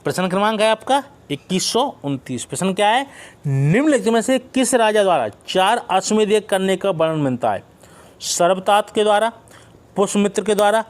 प्रश्न क्रमांक है आपका 2129। प्रश्न क्या है, निम्नलिखित में से किस राजा द्वारा 4 अश्वमेध यज्ञ करने का वर्णन मिलता है? सर्वतात के द्वारा, पुष्यमित्र के द्वारा,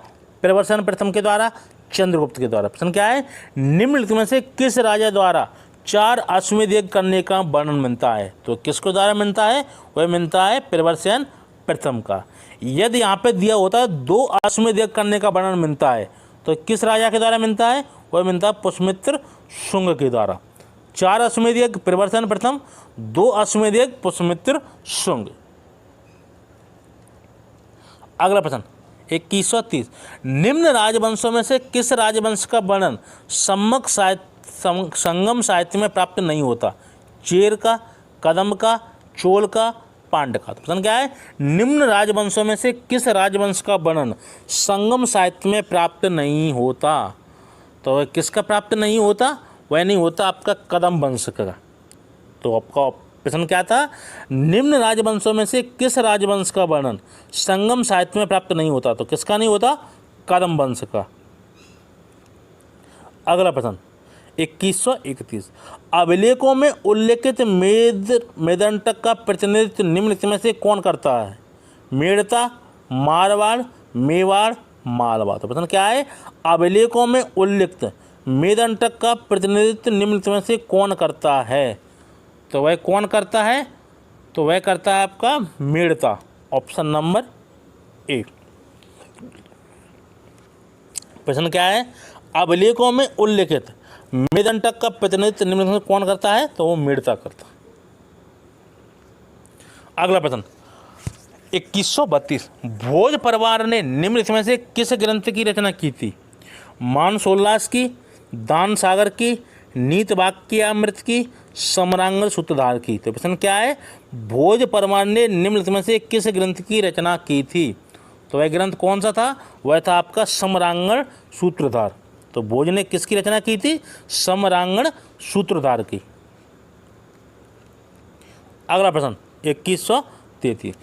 प्रवर्सन प्रथम के द्वारा, चंद्रगुप्त के द्वारा। प्रश्न क्या है, निम्नलिखित में से किस राजा द्वारा 4 अश्वमेध यज्ञ करने का वर्णन मिलता है? तो किसके द्वारा मिलता है? वह मिलता है प्रवर्सन प्रथम का। यदि यहाँ पे दिया होता है 2 अश्वमेध यज्ञ करने का वर्णन मिलता है, तो किस राजा के द्वारा मिलता है? वह मिलता है पुष्यमित्र शुंग के द्वारा। 4 अश्वमेध यज्ञ प्रवर्सन प्रथम, 2 अश्वमेध यज्ञ पुष्यमित्र शुंग। अगला प्रश्न 2130। निम्न राजवंशों में से किस राजवंश का वर्णन संगम साहित्य में प्राप्त नहीं होता? चेर का, कदम्ब का, चोल का, पांड्य का। तो प्रश्न क्या है, निम्न राजवंशों में से किस राजवंश का वर्णन संगम साहित्य में प्राप्त नहीं होता? तो वह किसका प्राप्त नहीं होता? वह नहीं होता आपका कदम्ब वंश का। तो आपका प्रश्न क्या था, निम्न राजवंशों में से किस राजवंश का वर्णन संगम साहित्य में प्राप्त नहीं होता? तो किसका नहीं होता? कदम्ब वंश का। अगला प्रश्न 2131। अभिलेखों में उल्लेखित मेदंटक का प्रतिनिधित्व निम्नलिखित में से कौन करता है? मेड़ता, मारवाड़, मेवाड़, मालवा। तो प्रश्न क्या है, अभिलेखों में उल्लिखित मेदंटक का प्रतिनिधित्व निम्नलिखित में से कौन करता है? तो वह कौन करता है? तो वह करता है आपका मेड़ता, ऑप्शन नंबर ए। प्रश्न क्या है, अभिलेखों में उल्लेखित मेदंटक का प्रतिनिधित्व निम्नलिखित में कौन करता है? तो वो मेड़ता करता। अगला प्रश्न 2132। भोज परिवार ने निम्नलिखित में से किस ग्रंथ की रचना की थी? मानसोल्लास की, दान सागर की, नीत वाक्यामृत की, सम्रांगण सूत्रधार की। तो प्रश्न क्या है, भोज परिवार ने निम्नलिखित में से किस ग्रंथ की रचना की थी? तो वह ग्रंथ कौन सा था? वह था आपका सम्रांगण सूत्रधार। तो भोज ने किसकी रचना की थी? सम्रांगण सूत्रधार की। अगला प्रश्न 2133।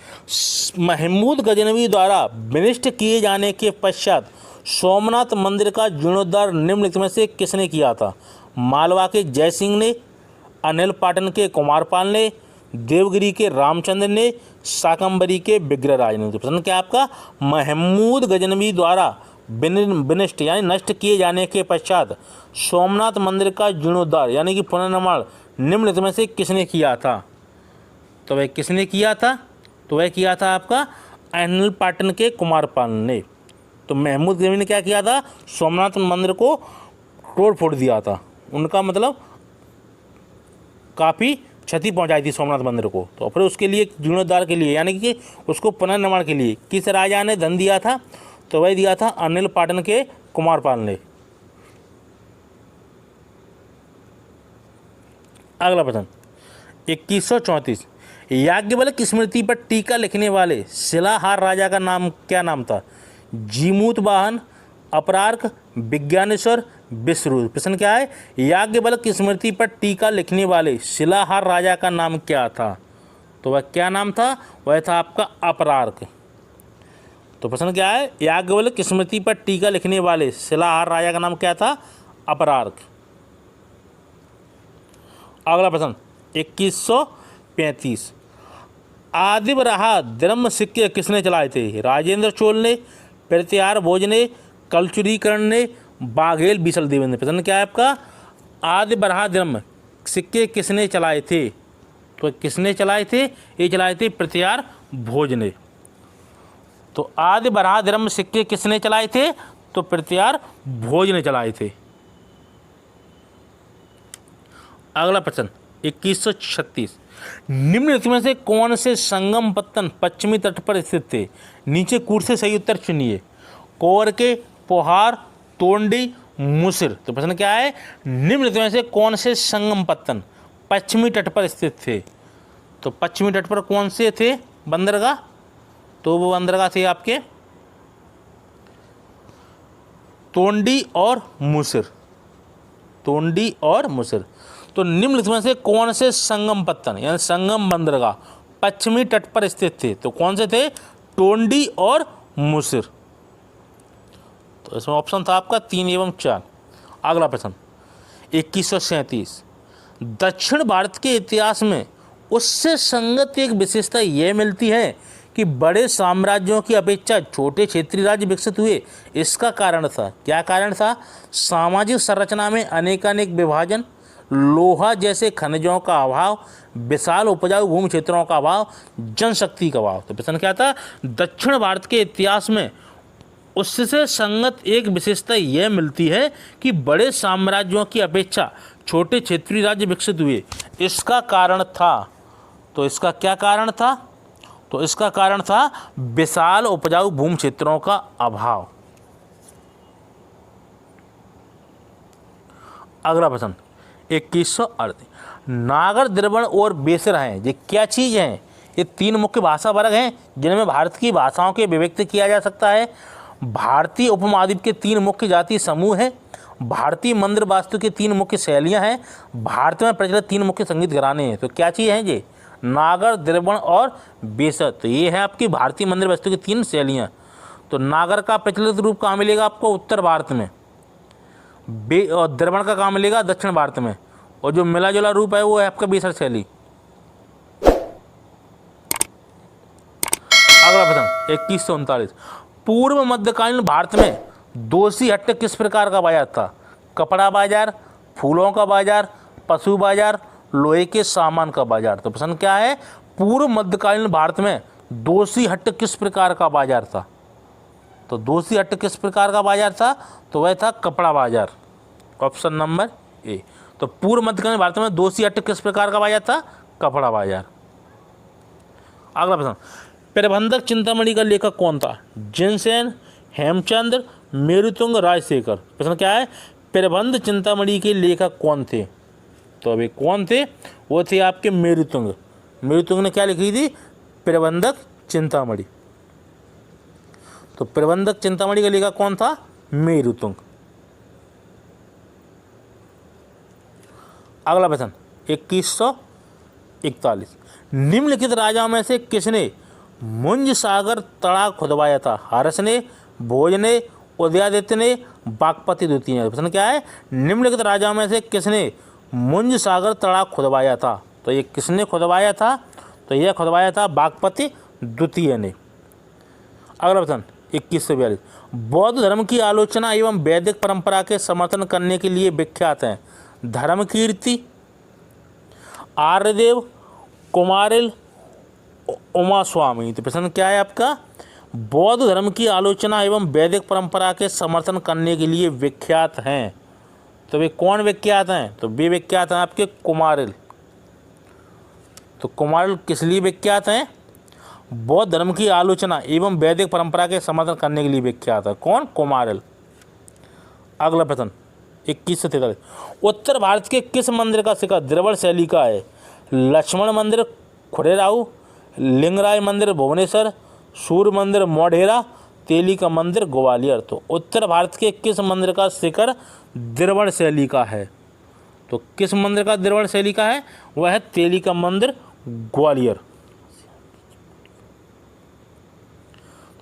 महमूद गजनवी द्वारा विनिष्ट किए जाने के पश्चात सोमनाथ मंदिर का जीर्णोद्धार निम्नलिखित में से किसने किया था? मालवा के जयसिंह ने, अनिल पाटन के कुमारपाल ने, देवगिरी के रामचंद्र ने, शाकंभरी के विग्रहराज ने। तो प्रश्न क्या आपका, महमूद गजनवी द्वारा विनिष्ट यानी नष्ट किए जाने के पश्चात सोमनाथ मंदिर का जीर्णोद्धार यानी कि पुनर्निर्माण निम्नलिखित में से किसने किया था? तो वह किसने किया था? तो वह किया था आपका अनिल पाटन के कुमारपाल ने। तो महमूद गजनवी ने क्या किया था? सोमनाथ मंदिर को तोड़ फोड़ दिया था। उनका मतलब काफ़ी क्षति पहुंचाई थी सोमनाथ मंदिर को। तो फिर उसके लिए जीर्णोद्धार के लिए यानी कि उसको पुनर्निर्माण के लिए किस राजा ने धन दिया था? तो वह दिया था अनिल पाटन के कुमारपाल ने। अगला प्रश्न 2134। याज्ञवल्क्य स्मृति पर टीका लिखने वाले शिलाहार राजा का नाम क्या नाम था? जीमूत वाहन, अपरार्क, विज्ञानेश्वर, विश्रुत। प्रश्न क्या है, याज्ञवल्क्य स्मृति पर टीका लिखने वाले शिलाहार राजा का नाम क्या था? तो वह क्या नाम था? वह था आपका अपरार्क। तो प्रश्न क्या है, याज्ञवल्क्य स्मृति पर टीका लिखने वाले शिलाहार राजा का नाम क्या था? अपरार्क। अगला प्रश्न 2135। आदिवराह धर्म सिक्के किसने चलाए थे? राजेंद्र चोल ने, प्रत्यार भोज ने, कलचुरीकरण ने, बाघेल बीसल देव ने। प्रश्न क्या है आपका, आदिवराह धर्म सिक्के किसने चलाए थे? तो किसने चलाए थे? ये चलाए थे प्रत्यार भोज ने। तो आदिवराह धर्म सिक्के किसने चलाए थे? तो प्रत्यार भोज ने चलाए थे। अगला प्रश्न 2136। निम्नलिखित में से कौन से संगम पत्तन पश्चिमी तट पर स्थित थे? नीचे कूट से सही उत्तर चुनिए। कोर के, पोहार, तोंडी, मुसिर। तो प्रश्न क्या है, निम्नलिखित में से कौन से संगम पत्तन पश्चिमी तट पर स्थित थे? तो पश्चिमी तट पर कौन से थे बंदरगाह? तो वो बंदरगाह थे आपके तोंडी और मुसिर। तोंडी और मुसिर। तो निम्नलिखित में से कौन से संगम पत्तन यानी संगम बंदरगाह पश्चिमी तट पर स्थित थे? तो कौन से थे? तोंडी और मुसिर। तो इसमें ऑप्शन था आपका 3 एवं 4। अगला प्रश्न 2137। दक्षिण भारत के इतिहास में उससे संगत एक विशेषता यह मिलती है कि बड़े साम्राज्यों की अपेक्षा छोटे क्षेत्रीय राज्य विकसित हुए। इसका कारण था, क्या कारण था? सामाजिक संरचना में अनेकानेक विभाजन, लोहा जैसे खनिजों का अभाव, विशाल उपजाऊ भूमि क्षेत्रों का अभाव, जनशक्ति का अभाव। तो प्रश्न क्या था? दक्षिण भारत के इतिहास में उससे संगत एक विशेषता यह मिलती है कि बड़े साम्राज्यों की अपेक्षा छोटे क्षेत्रीय राज्य विकसित हुए। इसका कारण था, तो इसका क्या कारण था? तो इसका कारण था विशाल उपजाऊ भूमि क्षेत्रों का अभाव। अगला प्रश्न 2138। नागर, द्रविड़ और बेसर हैं, ये क्या चीज़ हैं? ये तीन मुख्य भाषा वर्ग हैं जिनमें भारत की भाषाओं के विभक्त किया जा सकता है। भारतीय उपमहाद्वीप के तीन मुख्य जातीय समूह हैं। भारतीय मंदिर वास्तु की तीन मुख्य शैलियां हैं। भारत में प्रचलित तीन मुख्य संगीत घराने हैं। तो क्या चीज़ हैं ये? नागर, द्रविड़ और बेसर। तो ये है आपकी भारतीय मंदिर वास्तु की तीन शैलियाँ। तो नागर का प्रचलित रूप कहाँ मिलेगा आपको? उत्तर भारत में। और द्रविड़ का कहाँ मिलेगा? दक्षिण भारत में। और जो मिला जुला रूप है वो है आपका बेसर शैली। अगला प्रश्न 2139। पूर्व मध्यकालीन भारत में दोषी हट्ट किस प्रकार का बाजार था? कपड़ा बाजार, फूलों का बाजार, पशु बाजार, लोहे के सामान का बाजार। तो प्रश्न क्या है? पूर्व मध्यकालीन भारत में दोषी हट्ट किस प्रकार का बाजार था? तो दोषी हट्ट किस प्रकार का बाजार था? तो वह था कपड़ा बाजार। Option number A. तो पूर्व मध्यकालीन भारत में दोषी हट्ट किस प्रकार का बाजार था? कपड़ा बाजार। अगला प्रश्न, प्रबंधक चिंतामणि का लेखक कौन था? जिनसेन, हेमचंद्र, मेरुतुंग, राजशेखर। प्रश्न क्या है? प्रबंध चिंतामणि के लेखक कौन थे? तो अभी कौन थे? वो थे आपके मेरुतुंग। मेरुतुंग ने क्या लिखी थी? प्रबंधक चिंतामणि। तो प्रबंधक चिंतामणि का लेखक कौन था? मेरुतुंग। अगला प्रश्न 2141। निम्नलिखित राजाओं में से किसने मुंज सागर तड़ाग खुदवाया था? हर्ष ने, भोज ने, उदयादित्य ने, बागपति द्वितीय ने। प्रश्न क्या है? निम्नलिखित राजाओं में से किसने मुंज सागर तड़ाग खुदवाया था? तो ये किसने खुदवाया था? तो यह खुदवाया था बागपति द्वितीय ने। अगला प्रश्न 2142। बौद्ध धर्म की आलोचना एवं वैदिक परंपरा के समर्थन करने के लिए विख्यात हैं धर्मकीर्ति, आर्यदेव, कुमारिल, उमा स्वामी। तो प्रश्न क्या है आपका? बौद्ध धर्म की आलोचना एवं वैदिक परंपरा के समर्थन करने के लिए विख्यात हैं। तो वे कौन विख्यात हैं? तो वे विख्यात हैं आपके कुमारिल। तो कुमारिल किस लिए विख्यात हैं? बौद्ध धर्म की आलोचना एवं वैदिक परंपरा के समर्थन करने के लिए विख्यात है। कौन? कुमारिल। अगला प्रश्न 2143। उत्तर भारत के किस मंदिर का शिखर द्रविड़ शैली का है? लक्ष्मण मंदिर खुरेराऊ, लिंगराज मंदिर भुवनेश्वर, सूर्य मंदिर मोढेरा, तेली का मंदिर ग्वालियर। तो उत्तर भारत के किस मंदिर का शिखर द्रविड़ शैली का है? तो किस मंदिर का द्रविड़ शैली का है? वह है तेली का मंदिर ग्वालियर।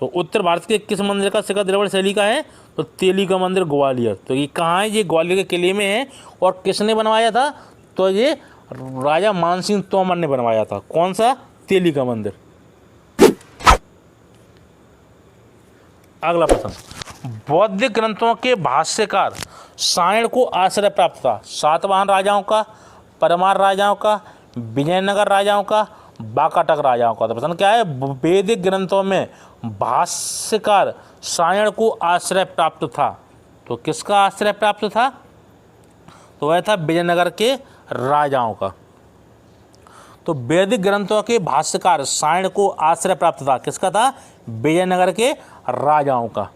तो उत्तर भारत के किस मंदिर का शिखर द्रविड़ शैली का है? तो तेली का मंदिर ग्वालियर। तो ये कहाँ है? ये ग्वालियर के किले में है। और किसने बनवाया था? तो ये राजा मानसिंह तोमर ने बनवाया था। कौन सा? तेली का मंदिर। अगला प्रश्न, बौद्धिक ग्रंथों के भाष्यकार सायण को आश्रय प्राप्त था सातवाहन राजाओं का, परमार राजाओं का, विजयनगर राजाओं का, बाकाटक राजाओं का। तो प्रश्न क्या है? वैदिक ग्रंथों में भाष्यकार सायण को आश्रय प्राप्त था। तो किसका आश्रय प्राप्त था? तो वह था विजयनगर के राजाओं का। तो वैदिक ग्रंथों के भाष्यकार सायण को आश्रय प्राप्त था। किसका था? विजयनगर के राजाओं का।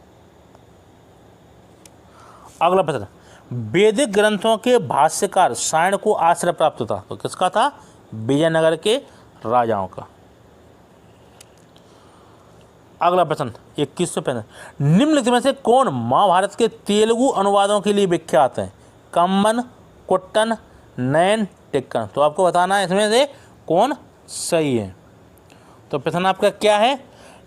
अगला प्रश्न, वैदिक ग्रंथों के भाष्यकार सायण को आश्रय प्राप्त था। तो किसका था? विजयनगर के राजाओं का। अगला प्रश्न 2165। निम्नलिखित में से कौन महाभारत के तेलुगु अनुवादों के लिए विख्यात हैं? कम्बन, कुट्टन, नयन, टिक्कन। तो आपको बताना है इसमें से कौन सही है। तो प्रश्न आपका क्या है?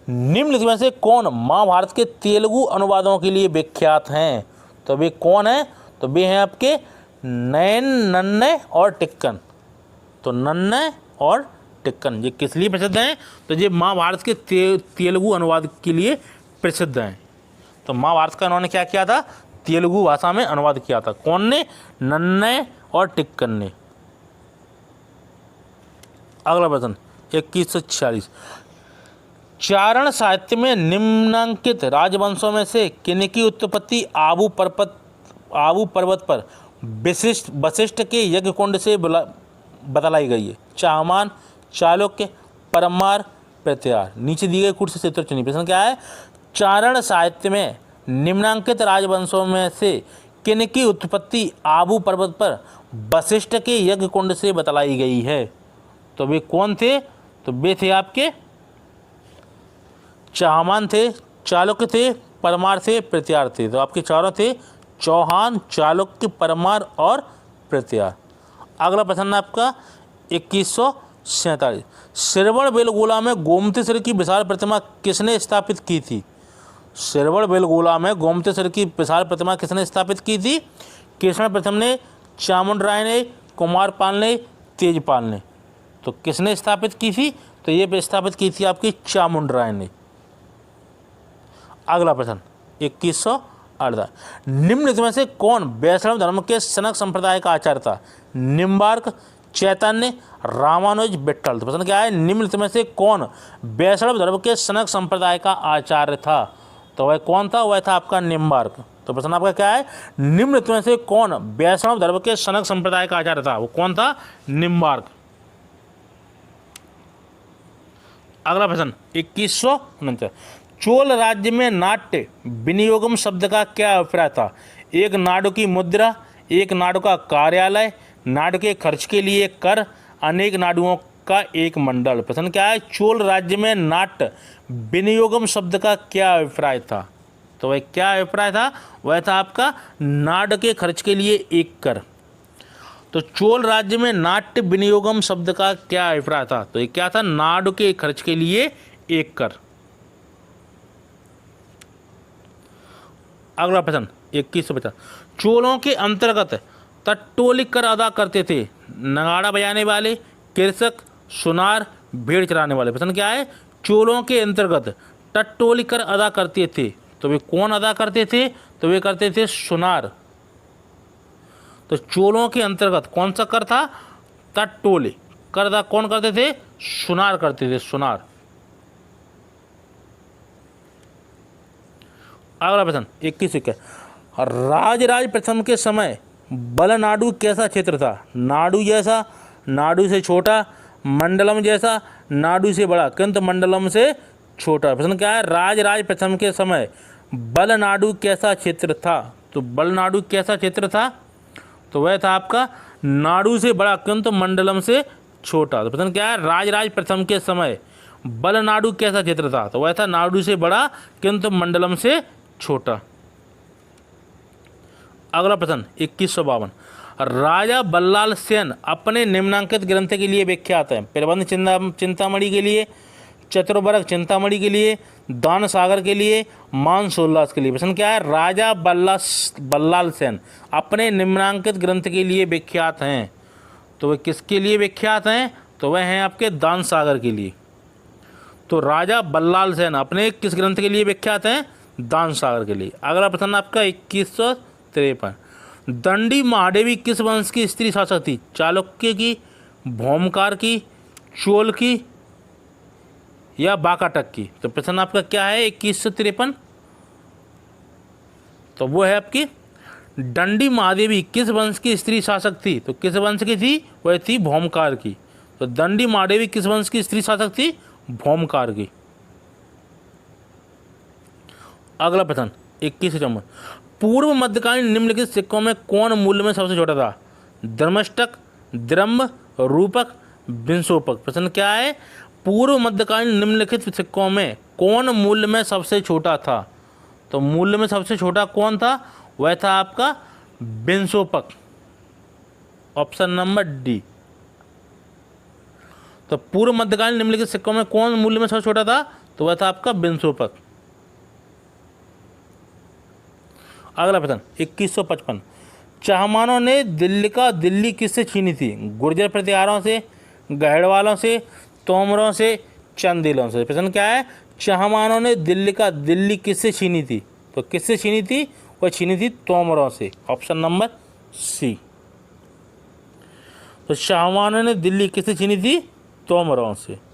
निम्नलिखित में से कौन महाभारत के तेलुगु अनुवादों के लिए विख्यात हैं? तो वे कौन है? तो वे हैं आपके नैन, नन्नय और टिक्कन। तो नन्नय और टिक्कन ये किस लिए प्रसिद्ध हैं? तो ये महाभारत के तेलुगु अनुवाद के लिए प्रसिद्ध हैं। तो महाभारत का इन्होंने क्या किया था? तेलुगु भाषा में अनुवाद किया था। कौन ने? नन्नय और टिक्कन ने। अगला प्रश्न 2146, चारण साहित्य में निम्नांकित राजवंशों में से किनकी उत्पत्ति आबू पर्वत पर वशिष्ठ के यज्ञ कुंड से बतलाई गई है? चाहमान, चालुक्य, परमार, प्रत्यार। नीचे दिए गए कुछ से उत्तर चुनिए। प्रश्न क्या है? चारण साहित्य में निम्नांकित राजवंशों में से किनकी उत्पत्ति आबू पर्वत पर वशिष्ठ के यज्ञ कुंड से बतलाई गई है? तो वे कौन थे? तो वे थे आपके चाहमान थे, चालुक्य थे, परमार थे, प्रत्यार थे। तो आपके चारों थे चौहान, चालुक्य, परमार और प्रत्यार। अगला प्रश्न आपका 2147, श्रवण बेलगोला में गोमतीसर की विशाल प्रतिमा किसने स्थापित की थी? श्रवण बेलगोला में गोमतीसर की विशाल प्रतिमा किसने स्थापित की थी? कृष्ण प्रथम ने, चामुंडराय ने, कुमारपाल ने, तेजपाल ने। तो किसने स्थापित की थी? तो ये स्थापित की थी आपकी चामुंडराय ने। अगला प्रश्न 2118, निम्नलिखित में से कौन वैष्णव धर्म के सनक संप्रदाय का आचार्य था? निम्बार्क, चैतन्य, रामानुज, विट्ठल। तो प्रश्न क्या है? निम्नलिखित में से कौन वैष्णव धर्म के सनक संप्रदाय का आचार्य था? तो वह कौन था? वह था आपका निम्बार्क। तो प्रश्न आपका क्या है? निम्नलिखित में से कौन वैष्णव धर्म के सनक संप्रदाय का आचार्य था? वो कौन था? निम्बार्क। अगला प्रश्न 2149, चोल राज्य में नाट्य विनियोगम शब्द का क्या अभिप्राय था? एक नाडु की मुद्रा, एक नाडु का कार्यालय, नाडु के खर्च के लिए कर, अनेक नाडुओं का एक मंडल। प्रश्न क्या है? चोल राज्य में नाट्य विनियोगम शब्द का क्या अभिप्राय था? तो वह क्या अभिप्राय था? वह था आपका नाडु के खर्च के लिए एक कर। तो चोल राज्य में नाट्य विनियोगम शब्द का क्या अभिप्राय था? तो ये क्या था? नाडु के खर्च के लिए एक कर। अगला प्रश्न 2150, चोलों के अंतर्गत टट्टोली कर अदा करते थे नगाड़ा बजाने वाले, कृषक, सुनार, भेड़ चराने वाले। प्रश्न क्या है? चोलों के अंतर्गत टट्टोली कर अदा करते थे। तो वे कौन अदा करते थे? तो वे करते थे सुनार। तो चोलों के अंतर्गत कौन सा कर था? टट्टोली कर अदा कौन करते थे? सुनार करते थे, सुनार। अगला प्रश्न 21, राजराज प्रथम के समय बलनाडु कैसा क्षेत्र था? नाडु जैसा, नाडु से छोटा, मंडलम जैसा, नाडु से बड़ा, किंतु मंडलम से छोटा। प्रश्न क्या है? राजराज प्रथम के समय बलनाडु कैसा क्षेत्र था? तो बलनाडु कैसा क्षेत्र था? तो वह था आपका नाडु से बड़ा किंतु मंडलम से छोटा। तो प्रश्न क्या है? राजराज प्रथम के समय बलनाडु कैसा क्षेत्र था? तो वह था नाडु से बड़ा किंतु मंडलम से छोटा। अगला प्रश्न 2152, राजा बल्लाल सेन अपने निम्नांकित ग्रंथ के लिए विख्यात हैं? प्रबंध चिंतामणि के लिए, चतुर्वर्ग चिंतामणि के लिए, दान सागर के लिए, मानसोल्लास के लिए। प्रश्न क्या है? राजा बल्लाल सेन अपने निम्नांकित ग्रंथ के लिए विख्यात हैं। तो वे किसके लिए विख्यात हैं? तो वह हैं आपके दान सागर के लिए। तो राजा बल्लाल सेन अपने किस ग्रंथ के लिए विख्यात हैं? दान सागर के लिए। अगला प्रश्न आपका 2153, दंडी महादेवी किस वंश की स्त्री शासक थी? चालुक्य की, भौमकार की, चोल की या बाकाटक की? तो प्रश्न आपका क्या है 2153? तो वो है आपकी दंडी महादेवी किस वंश की स्त्री शासक थी? तो किस वंश की थी? वह थी भौमकार की। तो दंडी महादेवी किस वंश की स्त्री शासक थी? भौमकार की। अगला प्रश्न 2154, पूर्व मध्यकालीन निम्नलिखित सिक्कों में कौन मूल्य में सबसे छोटा था? धर्मष्टक, द्रम्भ, रूपक, विंशोपक। प्रश्न क्या है? पूर्व मध्यकालीन निम्नलिखित सिक्कों में कौन मूल्य में सबसे छोटा था? तो मूल्य में सबसे छोटा कौन था? वह था आपका विंशोपक, ऑप्शन नंबर डी। तो पूर्व मध्यकालीन निम्नलिखित सिक्कों में कौन मूल्य में सबसे छोटा था? तो वह था आपका विंशोपक। अगला प्रश्न 2155, चाहमानों ने दिल्ली किससे छीनी थी? गुर्जर प्रतिहारों से, गहड़वालों से, तोमरों से, चंदेलों से। प्रश्न क्या है? चाहमानों ने दिल्ली किससे छीनी थी? तो किससे छीनी थी? वो छीनी थी तोमरों से। Option number C. तो चाहमानों ने दिल्ली किससे छीनी थी? तोमरों से।